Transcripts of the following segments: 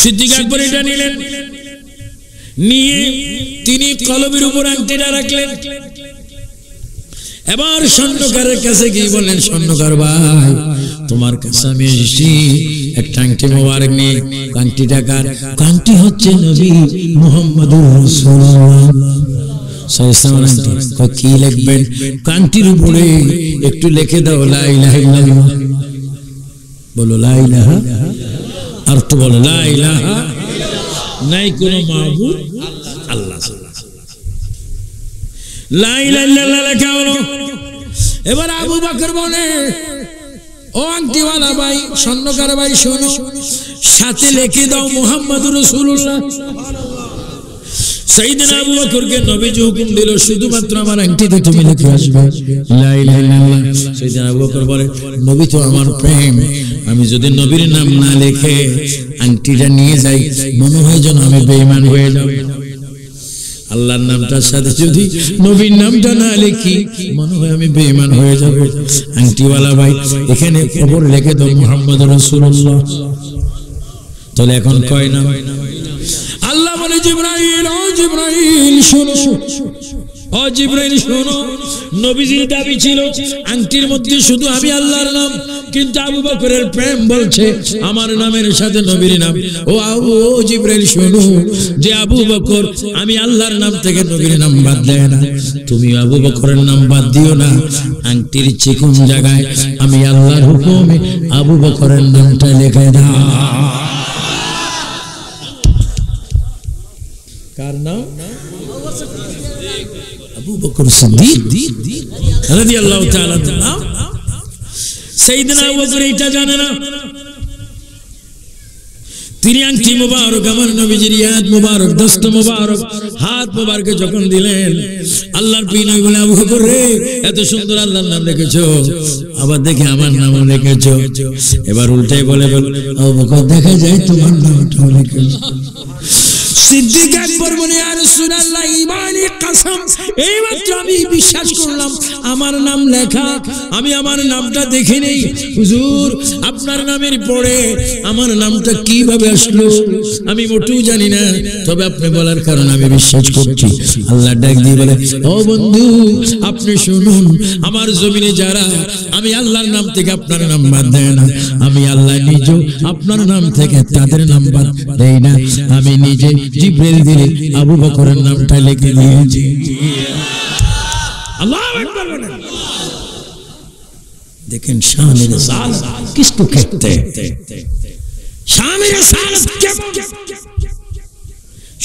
সিদ্দিক আকবর এটা নিলেন, নিয়ে তিনি কলবের উপর আংটিটা রাখলেন। এবার স্বর্ণকারের কাছে গিয়ে বললেন, স্বর্ণকার ভাই, তোমার কাছে আমি এসেছি একটা আংটি মোবারক নিয়ে। আংটিটা কার? আংটি হচ্ছে নবী মুহাম্মদুর রাসূলুল্লাহ সাল্লাল্লাহু আলাইহি ওয়াসাল্লাম। কি লিখবেন? আংটির উপরে একটু লিখে দাও লা ইলাহা ইল্লাল্লাহ। বলো লা ইলাহা, আর তো বলো লা ইলাহা, নাই কোনো মাবুদ আল্লাহ। লা ইলাহা ইল্লাল্লাহ লেখা হলো। এবার আবু বকর বলে, ও আংটিওয়ালা ভাই, স্বর্ণকার ভাই, শোনো, সাথে লিখে দাও মুহাম্মদুর রাসূলুল্লাহ। সাইয়েদনা আবু বকরকে নবীজি হুকুম দিল, শুধুমাত্র আমার আংটিতে তুমি লিখে আসবে লা ইলাহা ইল্লাল্লাহ। সাইয়েদনা আবু বকর বলে, নবী তো আমার প্রেম, আমি যদি নবীর নাম না লিখে আংটিটা নিয়ে যাই, মনে হয় যেন আমি বেঈমান হয়ে যাব। আল্লাহর নামটার সাথে যদি নবীর নামটা না লিখি, মনে হয় আমি বেঈমান হয়ে যাব। আংটিওয়ালা ভাই, এখানে খবর লিখে দাও মুহাম্মদুর রাসূলুল্লাহ। তাহলে এখন কয় নাম? আল্লাহ বলে, জিবরাইল, ও জিবরাইল শোনো, ও জিবরাইল শোনো, নবীজির দাবি ছিল আংটির মধ্যে শুধু আমি আল্লাহর নাম, কিন্তু আবু বকরের প্রেম বলছে আমার নামের সাথে নবীর নাম। ও জিবরাইল শোনো, যে আবু বকর আমি আল্লাহর নাম থেকে নবীর নাম বাদ দেয় না, তুমি আবু বকরের নাম বাদ দিও না। আংটির চিকন জায়গায় আমি আল্লাহর হুকুমে আবু বকরের নামটা লিখে দাও। কার নাম? আবু বকর সিদ্দিক রাদিয়াল্লাহু তাআলা নাম। সাইয়েদনা আবু বকর এটা জানে না, তিনি আংটি মুবারক আমার নবীজির ইয়াদ মুবারক, দস্ত মুবারক, হাত মুবারকে যখন দিলেন, আল্লাহর প্রিয় নবী বলে, আবু বকর রে, এত সুন্দর আল্লাহর নাম লিখেছো, আবার দেখে আমার নামও লিখেছো। এবার উল্টাই বলে, আবু বকর দেখা যায় তোমার নামটাও লিখেছো। সিদ্দিক আকবর বলে, ইয়া রাসূলুল্লাহ, ঈমানি কসম, এইমাত্র আমি বিশ্বাস করলাম আমার নাম লেখা, আমি আমার নামটা দেখে নেই। হুজুর, আপনার নামের পরে আমার নামটা কিভাবে আসলো আমি মোটেও জানি না, তবে আপনি বলার কারণে আমি বিশ্বাস করছি। আল্লাহ ডাক দিয়ে বলে, ও বন্ধু, আপনি শুনুন, আমার জমিনে যারা আমি আল্লাহর নাম থেকে আপনার নাম বাদ দেয় না, আমি আল্লাহ নিজে আপনার নাম থেকে তাদের নাম বাদ দেই না। আমি নিজে জিবরাইল দিয়ে আবু বকরের নামটা লিখে দিয়েছি। আল্লাহু আকবার বলেন। देखें शान रिसालत किसको कहते हैं? शान रिसालत কেমন?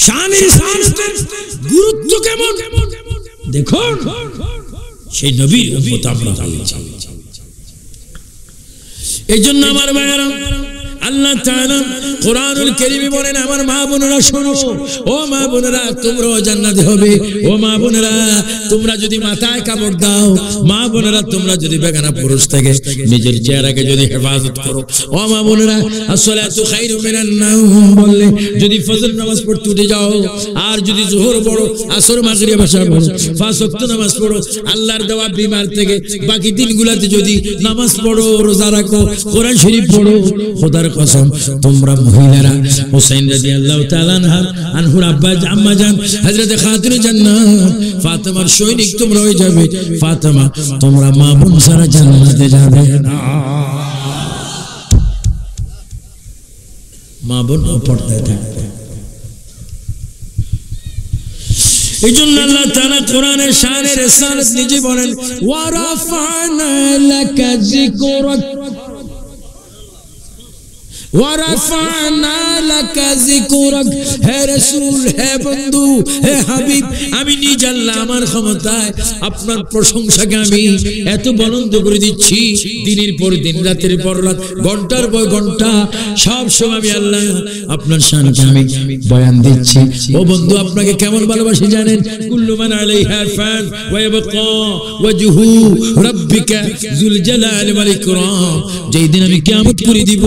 शान रिसालতের গুরুত্ব কেমন? দেখুন, সেই নবীর উম্মত আমরা হয়েছি। এইজন্য আমার ভাইরা, আল্লাহ তাআলা কোরআনুল কারীমে বলেন, আমার মা বোনেরা শোনো, ও মা বোনেরা, তোমরাও জান্নাতে হবে। ও মা বোনেরা, তোমরা যদি মাথায় কাপড় দাও, মা বোনেরা, তোমরা যদি বেগানা পুরুষ থেকে নিজের চেহারাকে যদি হেফাজত করো, ও মা বোনেরা, আসসালাতু খায়রুম মিনান নাওম বললে যদি ফজর নামাজ পড়তে উঠে যাও, আর যদি যোহর পড়ো, আসর, মাগরিব, এশা পড়ো, পাঁচ ওয়াক্ত নামাজ পড়ো, আল্লাহর দেওয়া বিমার থেকে বাকি দিনগুলোতে যদি নামাজ পড়ো, রোজা রাখো, কোরআন শরীফ পড়ো, খোদার কসম, তোমরা মহিলারা হুসাইন রাদিয়াল্লাহু তাআলা আনহুর আব্বা আম্মা জান হযরত খাতুনে জান্নাত ফাতেমার সৈনিক তোমরা হয়ে যাবে। ফাতেমা, তোমরা মা বোন সারা জান্নাতে যাবে না। মা বোন পড়তে থাকবে। এইজন্য আল্লাহ তাআলা কোরআনের শানে রিসালাত নিজে বলেন, ওয়া রাফা'না লাকা যিকরাক ওয়ারাফা'না লাকা যিকরাক। হে রাসূল, হে বন্ধু, হে হাবিব, আমি নিজ আল্লাহ আমার ক্ষমতায় আপনার প্রশংসাকে আমি এত বুলন্দ করে দিচ্ছি, দিনের পর দিন, রাতের পর রাত, ঘন্টার পর ঘন্টা, সব সময় আমি আল্লাহ আপনার শানকে আমি বয়ান দিচ্ছি। ও বন্ধু, আপনাকে কেমন ভালোবাসি জানেন? কুল্লু মান আলাইহা ফান ওয়া ইয়াবকা ওয়াজহু রাব্বিকা যুল জালালি ওয়াল ইকরাম। যেই দিন আমি কিয়ামত করে দিব,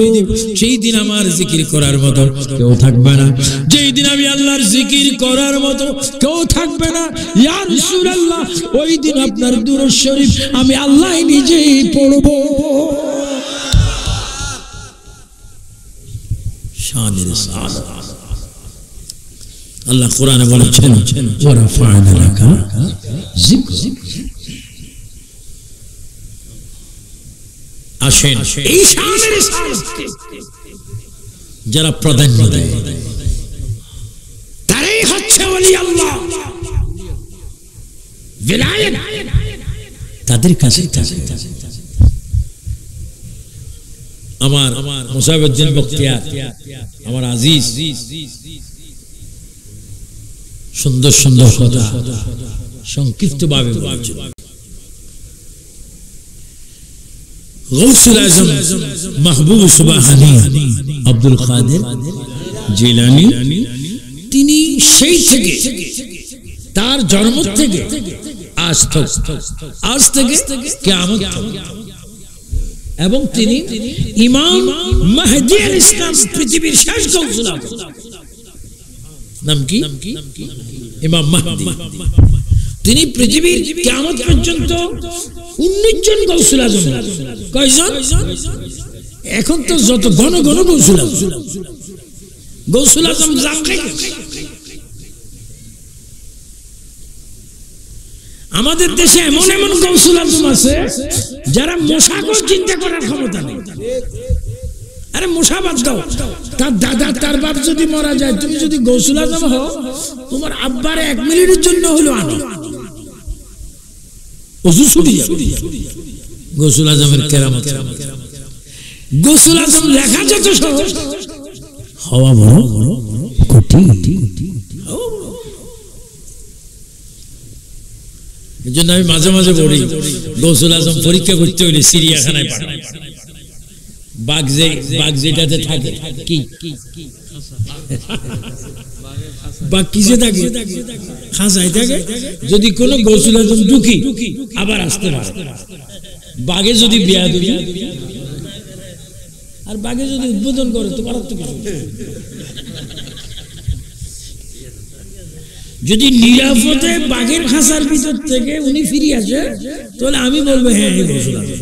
সেই দিন আমার জিকির করার মতো কেউ থাকবে না। যেই দিন আমি আল্লাহর জিকির করার মতো কেউ থাকবে না, ইয়া রাসূলুল্লাহ, ওই দিন আপনার দুরূদ শরীফ আমি আল্লাহ নিজেই পড়ব। শানের সাদা। আল্লাহ কোরআনে বলেছেন ওয়া রাফা'না লাকা যিকরাক। আসেন এই শানের সাদাকে যারা প্রাধান্য দেয় তারাই হচ্ছে ওলি আল্লাহ। বিলায়েত তাদের কাছে থাকে। আমার মুসাইবউদ্দিন বখতিয়ার আমার আজিজ সুন্দর সুন্দর কথা সংক্ষিপ্ত ভাবে বলেছেন। গৌসুল আজম মাহবুব সুবহানী আব্দুল কাদের জিলানী তিনি সেই থেকে তার জন্ম থেকে আজ থেকে কিয়ামত এবং তিনি ইমাম মাহদী আলাইহিস সালাম পৃথিবীর শেষ গৌসুল আজম। নাম কি? ইমাম মাহদী। তিনি পৃথিবীর কিয়ামত পর্যন্ত 19 জন গৌসুল আজম। কয়জন? এখন তো যত ঘন ঘন গৌসুল আজম, গৌসুল আজম জানলে আমাদের দেশে এমন এমন গৌসুল আজম আছে যারা মশাকেও চিন্তা করার ক্ষমতা নেই। আরে মশা বাদ দাও, তার দাদা তার বাপ যদি মারা যায়, তুমি যদি গৌসুল আজম হও, তোমার আব্বার 1 মিনিটের জন্য হলো আনো ওযু ছুটি যাবে। গৌসুল আজমের কেরামত। গৌসুল আজম লেখা যত সহজ, হওয়া বড় কঠিন। এজন্য আমি মাঝে মাঝে বলি গৌসুল আজম পরীক্ষা করতে হইলে সিরিয়াখানায় পাঠায়। বাঘ যেটাতে থাকে কি বাঘ কিসে থাকে? খাঁচায় থাকে। যদি কোনো গৌসুল আজম ঢুকি আবার আসতে পারে। বাঘে যদি বেয়াদবি আর বাঘে যদি উদ্বোধন করে তো পারার তো কিছু। যদি নিরাপদে বাঘের খাঁচার ভিতর থেকে উনি ফিরে আসে তাহলে আমি বলবো হ্যাঁ গৌসুল আজম।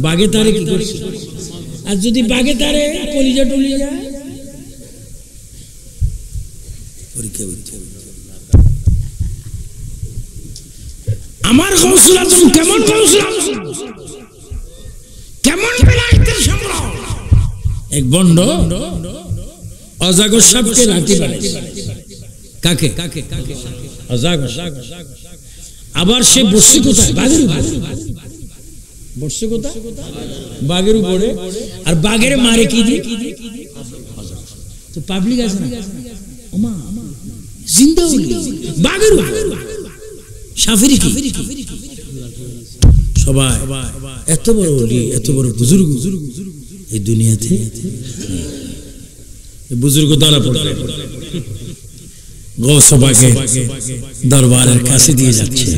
বাঘে তারে কি করছে? আর যদি বাঘে তারে কলিজা টলিয়ে যায়, পরীক্ষা করতে হবে। আমার গৌসুল আজম কেমন গৌসুল আজম, কেমন বেলায়েতের সংগ্রাম। এক বন্ড অজাগর সাপকে লাঠি বানাইছে। কাকে? অজাগর। আবার সে বসছে কোথায়? বাঘের উপরে। বসছে কোথায়? বাঘের উপরে। আর বাঘের মারে কি দিয়ে? তো পাবলিক আছে না, ওমা জিন্দা বাঘের উপরে সাফিরি কি সবাই এত বড় ওলি, এত বড় বুজুর্গ এই দুনিয়াতে। বুজুর্গ দ্বারা পড়বে গৌস পাকে দরবারের কাছে দিয়ে যাচ্ছে।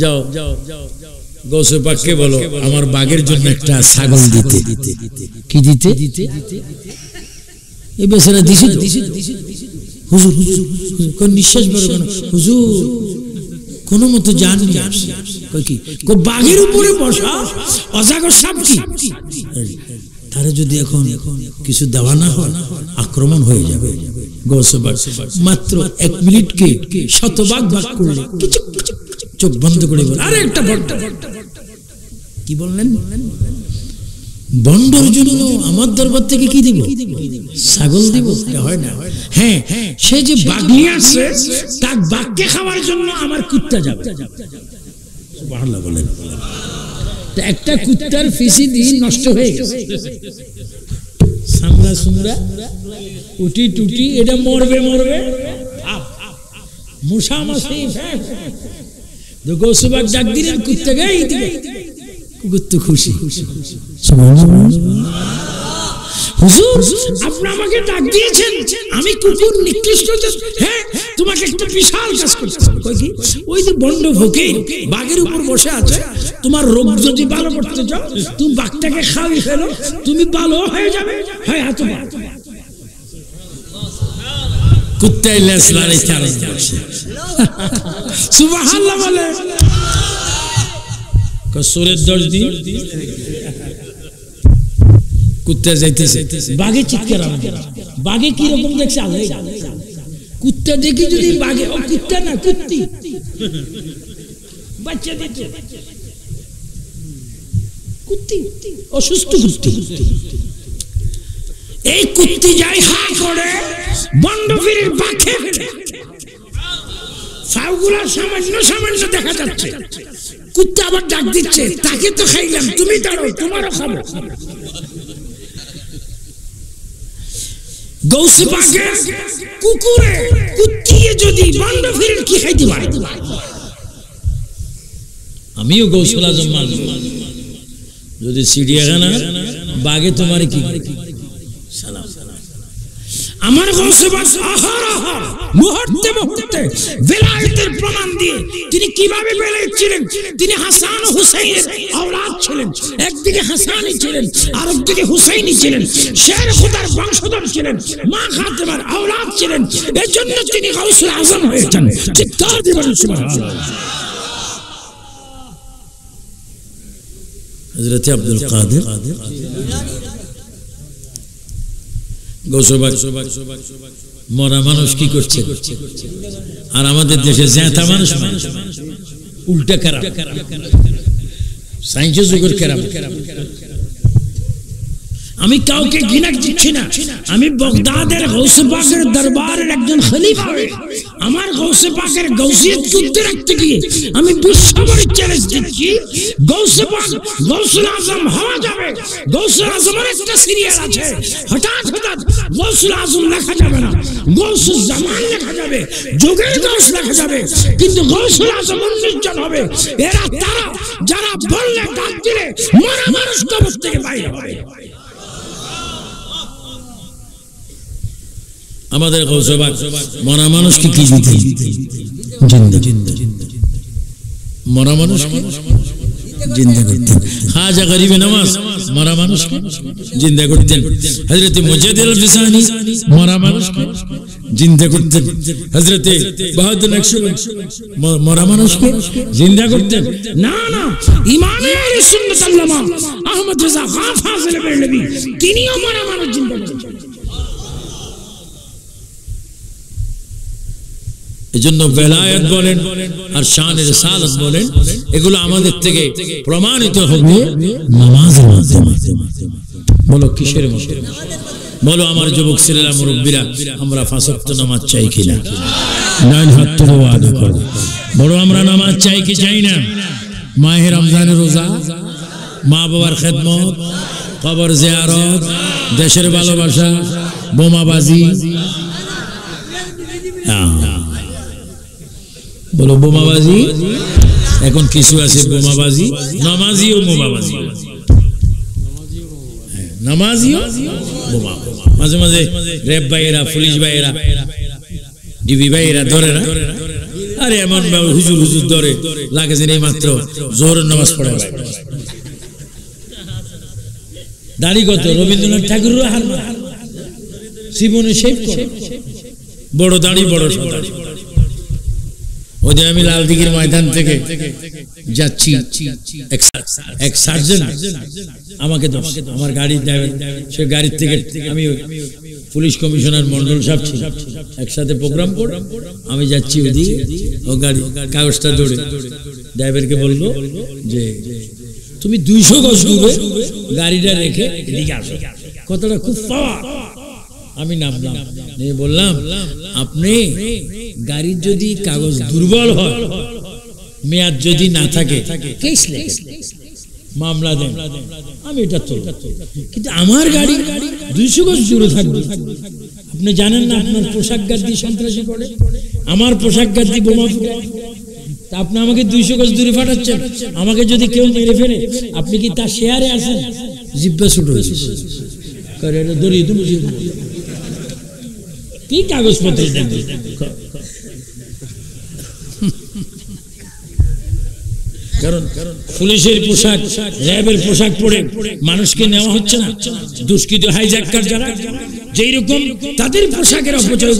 যাও গৌস পাককে বলো আমার বাঘের জন্য একটা ছাগল দিতে। কি দিতে? এই বেচারা দিছি। হুজুর কোন নিঃশ্বাস বড় কেন? হুজুর কোন মতো জান কি বাঘের উপরে বসা অজাগর সাপ কি তারা যদি এখন কিছু দেওয়া না হয় আক্রমণ হয়ে যাবে। মাত্র 1 মিনিটকে শতভাগ ভাগ করলে চোখ বন্ধ করে বল আরে একটা বড় কি বললেন? বন্ডর জন্য আমার দরবার থেকে কি দিব? ছাগল দিব? হয় না। হ্যাঁ, সে যে বাঘ নিয়ে আসছে তার বাঘকে খাওয়ার জন্য আমার কুত্তা যাবে। সুবহানাল্লাহ বলেন। একটা কুত্তার ফিসি দিয়ে নষ্ট হয়ে গেছে, সামরা সুমরা উটি টুটি, এটা মরবে। মুসা মাসি গোসবাক ডাক দিলেন কুত্তাকে, কুকুর তো খুশি। হুজুর আপনি আমাকে ডাক দিয়েছেন, আমি কুকুর নিকৃষ্ট। হ্যাঁ তোমাকে একটা বিশাল কাজ করতে হবে। ওই যে বন্ড ফকির বাঘের উপর বসে আছে, তোমার রোগ যদি ভালো করতে চাও তুমি বাঘটাকে খাওয়াই ফেলো, তুমি ভালো হয়ে যাবে। হ্যাঁ এত কুত্তায় লেজ লড়াইতে আরম্ভ করছে। সুবহানাল্লাহ বলে কসুরের 10 দিন কুত্তা যাইতেছে, বাঘে চিৎকার আমাদের, বাঘে কি রকম দেখছে আল্লাহ, কুত্তা দেখি যদি বাঘে, ও কুত্তা না কুত্তি, বাচ্চা দিচ্ছে কুত্তি, অসুস্থ কুত্তি। এই কুত্তি যাই হা করে বন্ডফিরের পাখে ফাউগুলা সামান্য সামান্য দেখা যাচ্ছে, কুত্তা আবার ডাক দিচ্ছে, তাকে তো খাইলাম, তুমি দাঁড়াও তোমারও খাবো। গৌসে পাকের কুকুরে কুত্তিয়ে যদি বন্ডফিরের কি খাইতে পারে, আমিও গৌসুল আজম মানব, যদি চিড়িয়াখানা বাঘে তোমার কি সালাম, আমার গৌসে পাক আহার মুহূর্তে মুহূর্তে বেলায়েতের প্রমাণ দিয়ে তিনি কিভাবে বেলায়েত, তিনি হাসান ও হুসাইনের আওলাদ ছিলেন, একদিকে হাসানই ছিলেন আর একদিকে হুসাইনই ছিলেন, শের খুদার বংশধর ছিলেন, মা ফাতেমার আওলাদ ছিলেন, এজন্য তিনি গৌসুল আজম হয়েছেন। চিৎকার দিবেন সুবহানাল্লাহ। হযরত আব্দুল কাদের মরা মানুষ কি করছে, আর আমাদের দেশে জ্যাঁতা মানুষ উল্টা কেরাম, সাইন্সের যুগের কেরাম। আমি কাউকে ঘৃণা দিচ্ছি না, আমি বগদাদের গৌসে পাকের দরবারের একজন খলিফা, আমার গৌসে পাকের গৌসিয়তকে উদ্ধার রাখতে গিয়ে আমি বিশ্বভরে চ্যালেঞ্জ দিচ্ছি, গৌসে পাক গৌসুল আজম হওয়া যাবে। গৌসুল আজমের একটা সিরিয়াল আছে, হঠাৎ হঠাৎ গৌসুল আজম লেখা যাবে না, গৌসুল জামান লেখা যাবে, যুগের গৌস লেখা যাবে, কিন্তু গৌসুল আজম 19 জন হবে। এরা তারা যারা বললে ডাক দিলে মরা মানুষ কবর থেকে বাইরে হবে। আমাদের গৌসে পাক মরা মানুষকে কি দিতেন, জিন্দা, মরা মানুষকে জিন্দা করতেন। খাজা গরিবে নওয়াজ মরা মানুষকে জিন্দা করতেন। হযরত মুজাদ্দিদ আল-ফিসানি মরা মানুষকে জিন্দা করতেন। হযরত বাহাদুর নকশবন্দি মরা মানুষকে জিন্দা করতেন। না না, ইমামে আহলে সুন্নাত আল্লামা আহমদ রেজা খান ফাজিল বেরলভী তিনিও মরা মানুষ জিন্দা করেছেন। এজন্য বেলায়েত বলেন আর শানে রিসালাত বলেন, এগুলো আমাদের থেকে প্রমাণিত হবে নামাজের মাধ্যমে। বলো কিসের মাধ্যমে? বলো আমার যুবক ছেলেরা, মুরব্বীরা, আমরা 5 ওয়াক্ত নামাজ চাই কিনা? ডান হাত তুলে ওয়াদা করো, বলো আমরা নামাজ চাই কি চাই না? মাহে রমজানের রোজা, মা বাবার খেদমত, কবর জিয়ারত, দেশের ভালোবাসা, বোমাবাজি। বলো বোমাবাজি, এখন কিছু আছে বোমাবাজি, নামাজিও বোমাবাজি, নামাজিও বোমা। মাঝে মাঝে র্যাব ভাইয়েরা, পুলিশ ভাইয়েরা, ডিবি ভাইয়েরা ধরে না, আরে এমন হুজুর হুজুর ধরে লাগে যে এই মাত্র জোহরের নামাজ পড়ে। দাড়ি কত রবীন্দ্রনাথ ঠাকুরের হার জীবনে শেভ করে, বড় দাড়ি বড় সাদা। ওদের আমি লালদিঘির ময়দান থেকে যাচ্ছি, এক সার্জন আমাকে আমার গাড়ির ড্রাইভার, সে গাড়ির থেকে আমি পুলিশ কমিশনার মন্ডল সাহেব ছিল, একসাথে প্রোগ্রাম করে আমি যাচ্ছি ওদিকে, ও গাড়ি কাগজটা দৌড়ে ড্রাইভারকে বললো যে তুমি 200 গজ দূরে গাড়িটা রেখে এদিকে আসো। কথাটা খুব পাওয়া। আমি নামলাম, বললাম আপনি গাড়ির যদি কাগজ দুর্বল হয়, মেয়াদ যদি না থাকে, কেস লেখেন, মামলা দেন, আমি এটা তো। কিন্তু আমার গাড়ি 200 গজ দূরে থাকবে, আপনি জানেন না আপনার পোশাক গাদ্দি সন্ত্রাসী করে, আমার পোশাক গাদ্দি বোমা ফুটায়, তা আপনি আমাকে 200 গজ দূরে পাঠাচ্ছেন। আমাকে যদি কেউ মেরে ফেলে আপনি কি তার শেয়ারে আছেন? জিব্বা ছুটো করে দড়িয়ে তুমি কি কাগজপত্র দেন? কারণ পুলিশের পোশাক, র্যাবের পোশাক পরে মানুষকে নেওয়া হচ্ছে না। দুষ্কৃত হাইজ্যাকার যারা, যেই রকম তাদের পোশাকের অপচয়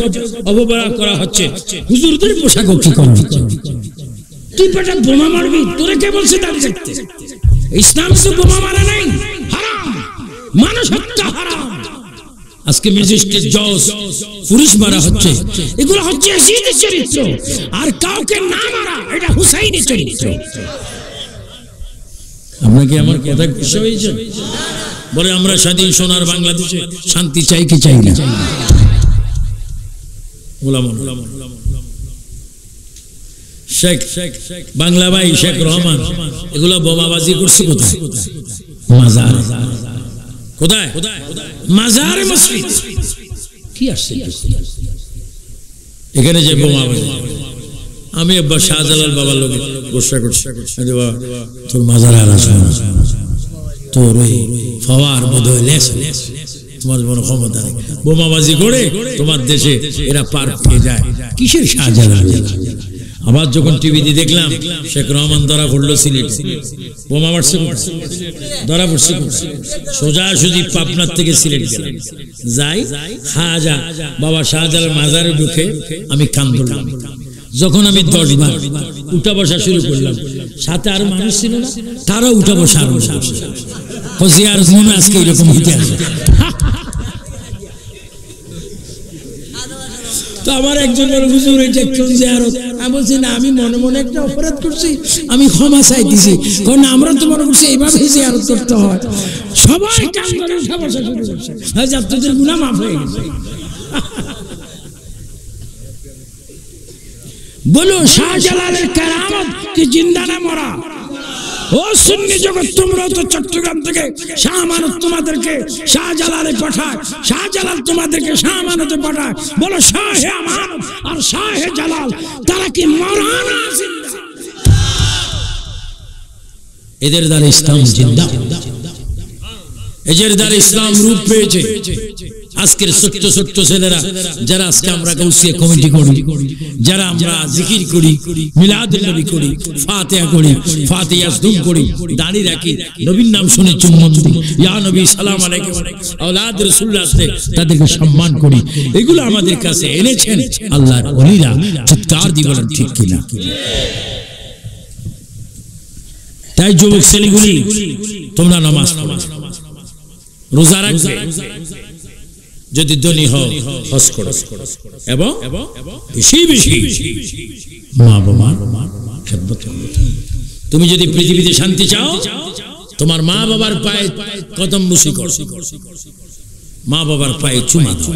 অবহেলা করা হচ্ছে, হুজুরদের পোশাকও কি করা হচ্ছে? তুই পেটে বোমা মারবি, তোরে কে বলছে দাড়ি রাখতে? ইসলাম তো বোমা মারা নাই, হারাম, মানুষ হত্যা হারাম। আজকে ম্যাজিস্ট্রেট, জজ, পুলিশ মারা হচ্ছে, এগুলো হচ্ছে ইয়াজিদের চরিত্র। আর কাউকে না মারা, এটা হুসাইনের চরিত্র। আপনাকে আমার কথা খুশি হয়েছে? বলে আমরা স্বাধীন সোনার বাংলাদেশে শান্তি চাই কি চাই না? শেখ বাংলা ভাই শেখ রহমান এগুলো বোমাবাজি করছে কোথায়? মাজার। কোথায়? মাজারে মসজিদ। কি আসছে এখানে যে বোমাবাজি? আমি একবার শাহজালাল বাবার লোকে গোসা করছি, তোর মাজারে আর আসবে না, তোর ওই ফাওয়ার বোধহয় লেস, তোমার বড় ক্ষমতা নেই, বোমাবাজি করে তোমার দেশে এরা পার পেয়ে যায়। কিসের শাহজালাল? আবার যখন টিভিতে দেখলাম শেখ রহমান ধরা পড়লো সিলেট, বোমা মারছে, ধরা পড়ছে সোজাসুজি পাবনার থেকে সিলেট গেলাম, যাই খাজা বাবা শাহজালাল মাজারে ঢুকে আমি কান ধরলাম। যখন আমি 10 বার উঠা বসা শুরু করলাম, সাথে আরো মানুষ ছিল না, তারাও উঠা বসা আরো আজকে এরকম হইতে আসে। তো আমার একজন হুজুর এটা একজন জিয়ারত, আমি বলছি না, আমি মনে মনে একটা অপরাধ করছি, আমি ক্ষমা চাইতেছি। কারণ আমরা তো মনে করছি এইভাবে জিয়ারত করতে হয়। সবাই কান ধরে উঠা বসা শুরু করছে, আপনাদের গুনাহ মাফ হয়ে গেছে। বলো শাহজালালের কারামত কি জিন্দা না মরা? ও সুন্নি জগৎ, তোমরা তো চট্টগ্রাম থেকে শাহ আমানত তোমাদেরকে শাহজালালে পাঠায়, শাহজালাল তোমাদেরকে শাহ আমানতে পাঠায়। বলো শাহে আমানত আর শাহে জালাল তারা কি মরা না জিন্দা? এদের দ্বারা ইসলাম জিন্দা, এদের দ্বারা ইসলাম রূপ পেয়েছে। আজকের ছোট্ট ছোট্ট ছেলেরা যারা আজকে আমরা গাউসিয়া কমিটি করি, যারা আমরা জিকির করি, মিলাদুন নবী করি, ফাতিহা করি, ফাতিহা দুম করি, দাড়ি রাখি, নবীর নাম শুনে চুম্বন দিই, ইয়া নবী সালাম আলাইকুম, আওলাদ রাসূলুল্লাহ আসলে তাদেরকে সম্মান করি। এগুলো আমাদের কাছে এনেছেন আল্লাহর ওলিরা। চিৎকার দিয়ে বলেন ঠিক কিনা? তাই যুবক ছেলেগুলি, তোমরা নামাজ পড়ো, রোজা রাখবে, যদি ধনী হও হজ করো, এবং বেশি বেশি মা বাবার খেদমত করো। তুমি যদি পৃথিবীতে শান্তি চাও, তোমার মা বাবার পায়ে কদম বুসি করো, মা বাবার পায়ে চুমা দাও,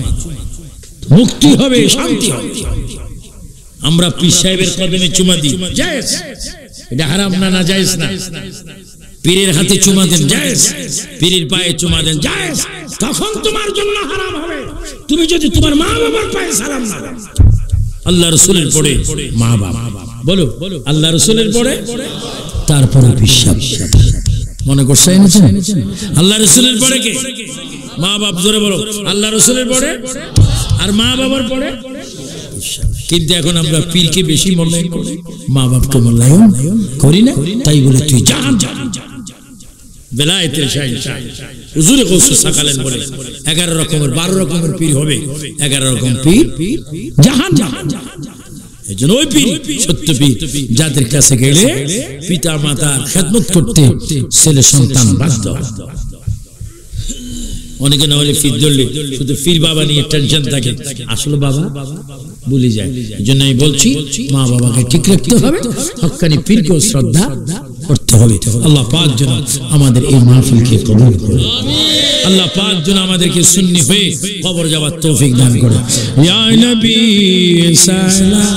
মুক্তি হবে, শান্তি হবে। আমরা পীর সাহেবের কদমে চুমা দিই, জায়েজ? এটা হারাম না? না জায়েজ না? পীরের হাতে চুমা দেন জায়েজ, পীরের পায়ে চুমা দেন জায়েজ। তখন তোমার জন্য হারাম হবে তুমি যদি তোমার মা বাবার পায়ে সালাম না দাও। আল্লাহ রাসূলের পরে মা বাবা, বলো আল্লাহ রাসূলের পরে, তারপরে বিশ্বাস। মনে করছে এনেছেন আল্লাহ রাসূলের পরে কে? মা বাপ। জোরে বলো আল্লাহ রাসূলের পরে আর মা বাবার পরে। কিন্তু এখন আমরা পীরকে বেশি মূল্যায়ন করি, মা বাপকে মূল্যায়ন করি না। তাই বলে তুই জান বেলায়েতের শাহ হুজুরে গৌসে সাকালেন বলে 11 রকমের 12 রকমের পীর হবে, 11 রকম পীর জাহান্নাম। এজন্য ওই পীর সত্য পীর, যাদের কাছে গেলে পিতা মাতার খেদমত করতে ছেলে সন্তান বাধ্য। অনেকে না হলে পীর ধরলে শুধু পীর বাবা নিয়ে টেনশন থাকে, আসলে বাবা ভুলে যায়। এজন্য আমি বলছি মা বাবাকে ঠিক রাখতে হবে, হক্কানি পীরকেও শ্রদ্ধা করতে হবে। আল্লাহ পাক যেন আমাদের এই মাহফিলকে কবুল করে, আল্লাহ পাক যেন আমাদেরকে সুন্নি হয়ে কবর যাওয়ার তৌফিক দান করে। ইয়া নবী সালাম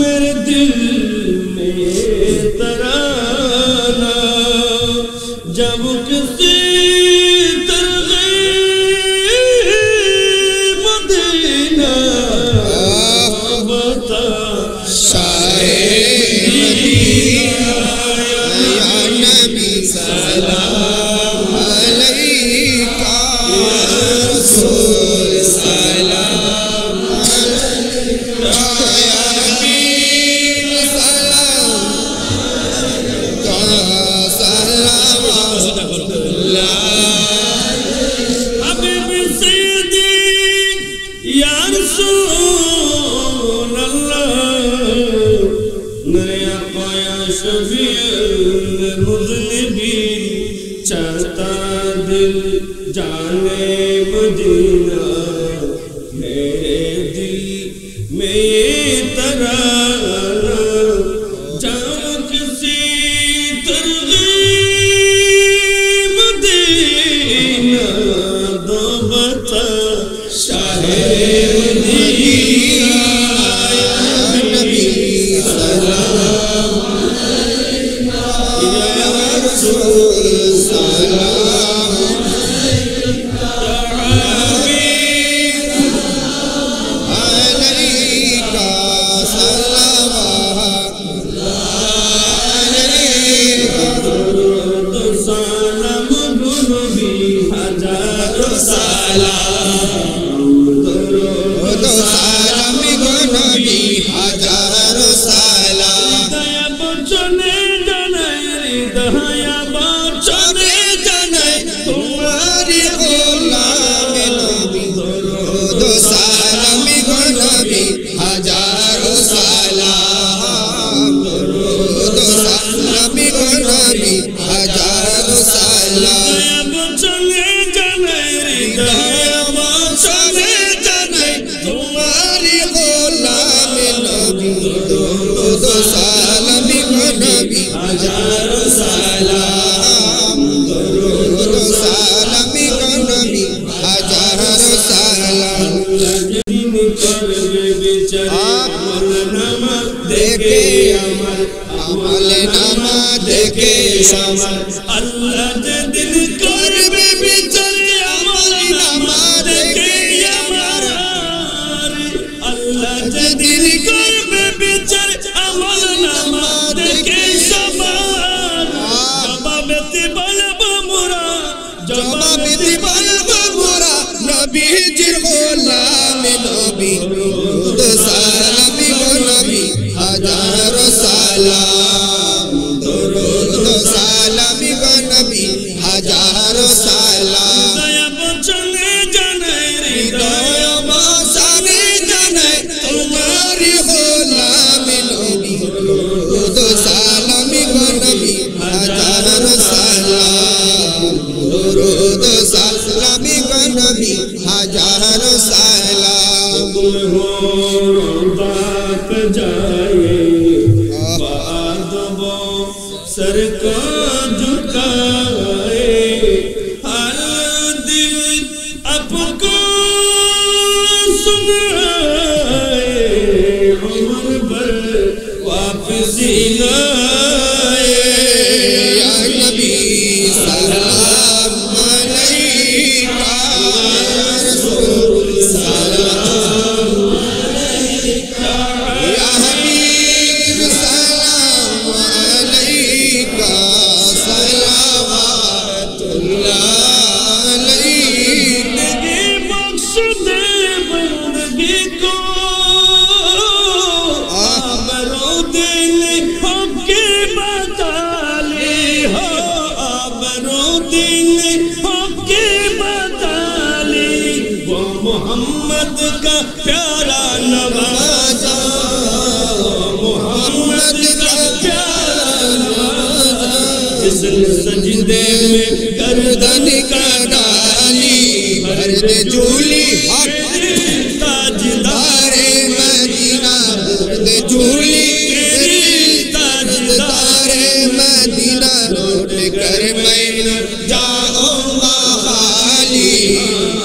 मेरे दिल में तरा رسول اللہ میرے آقا یا شفیع المذنبین چاہتا دل جانے مدینہ میرے دل میں یہ ترانہ جاؤ کسی ترغیب دینا دو بتا شاہ مدینہ یا نبی سلام علیکہ یا رسول سلام علیکہ یا حبیب علیکہ سلام علیکہ درود و سلام نبی ہزار سلام درود و سلام نبی ہزار سلام دیا بچنے جانے دیا بچنے جانے تمہاری غلام نبی درود و سلام نبی ہزار سلام درود و سلام نبی ہزار سلام دیا بچنے جانے دیا بچنے جانے تمہاری غلام نبی درود و سلام نبی ہزار سلام درود و سلام نبی ہزار سلام جن پر بیچارے عمل نامہ دیکھے عمل نامہ دیکھے شمال اللہ دن کر بیچارے عمل نامہ دیکھے اللہ دن کر بیچارے عمل نامہ دیکھے شمال جبابتی بلب مرا جبابتی بلب مرا نبی جر غلام نبی درود سلام نبی ہزار سلام درود سلام نبی ہزار سلام دیا بچنے جانے دیا بچنے جانے تمہاری غلام نبی درود سلام نبی ہزار سلام درود سلام نبی ہزار سلام تم ہو روضات جائے بعد وہ سر کو جھکائے ہر دل اب کو سنائے عمر بھر واپسی لائے یا نبی سلام علیکہ یا رسول سلام علیکہ یا حبیب سلام علیکہ صلوات اللہ علیکہ زندگی بخش دے بندگی کو آبرو دل حق کی بطالی ہو آبرو دل حق کی بطالی وہ محمد کا پیارا نوازا محمد کا پیارا نوازا جس نے سجدے میں گردن کا ڈالی مرد جھولی حق تاجدار مدینہ مرد جھولی تاجدار مدینہ لوٹ کر میں نہ جاؤں گا خالی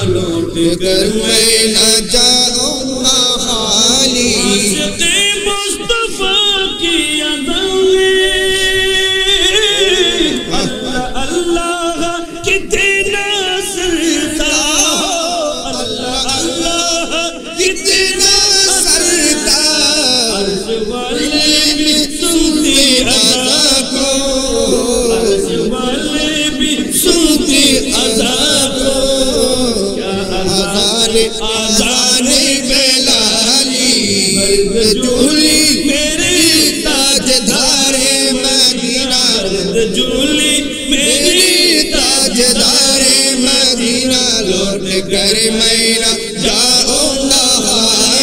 لوٹ کر میں نہ جاؤں گا خالی عاشق مصطفیٰ کی اللہ اللہ کتنا سرتا اللہ اللہ کتنا سرتا عرش والے بھی سنتے اذا کو عرش والے بھی سنتے اذا کو کیا آزان بلالی مرد جھولی میری تاجدار مدینہ مرد جھولی میری تاجدار مدینہ لوٹ کر میں نہ جاؤں گا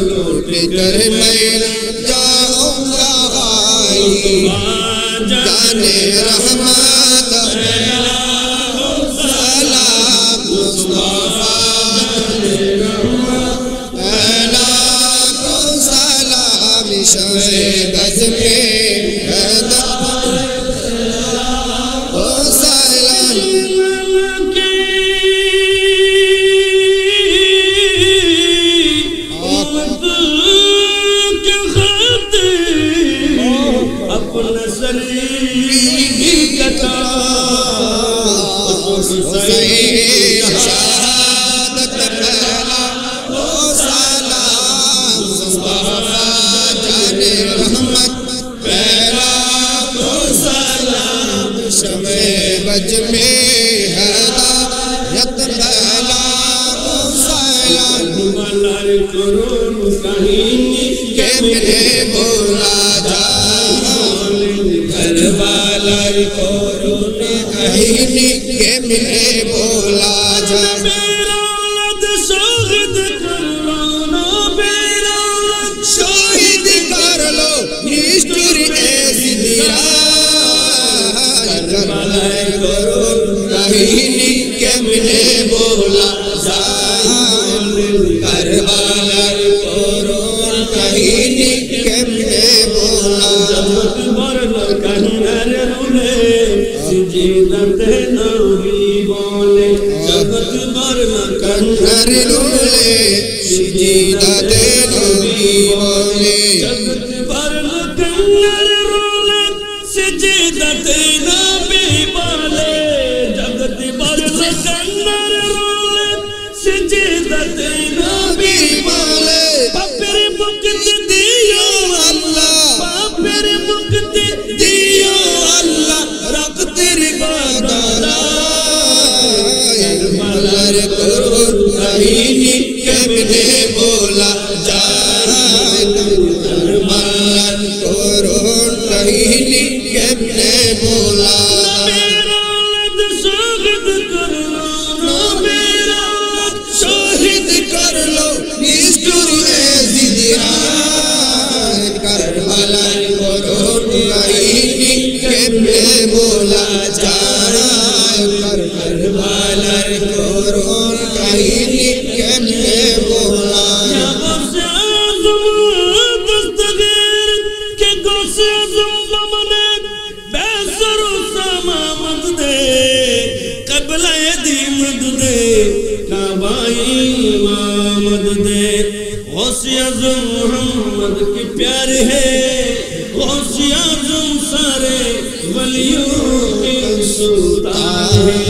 लौट कर मैं जाऊंगा जाने रहमत सलाम मुस्तफा सलाम शमे गज में शहादत पहला ओ सलाम मुस्तफा जाने रहमत पहला ओ सलाम शमे बज में हिदायत पहला ओ सलाम मलाल करोन कहीं के मिले बोला जा करबला करोन कहीं के मिले बोला जा मेरा औलाद शहीद कर लो ना मेरा औलाद शहीद कर लो निष्ठुर ऐसी दिया करबला करोन कहीं के मिले बोला जा करबला करोन कहीं के मिले बोला जगत भर कंधर रुले सिजदत नबी बोले जगत भर कंधर रुले सिजदत नबी बोले जगत भर कंधर रुले सिजदत नबी बोले जगत भर कंधर रुले सिजदत नबी बोले पापेर मुक्त दियो अल्लाह पापेर मुक्त दियो अल्लाह रख तेरे बादारा मलर करोन कहीं के मिले बोला जा मलर करोन कहीं के मिले बोला मेरा औलाद शहीद कर लो ना मेरा औलाद शहीद कर लो निष्ठुर ऐसी दिया करबला करोन कहीं के मिले बोला जा करबला करोन कहीं के मिले बोला दस्तगीर के गोसे आज़म बमने बेसर समामत दे कबला दीमत दे काबाई इमामत दे गौसे आज़म मोहम्मद के प्यारे है गौसे आज़म सारे वलियों के सुल्तान है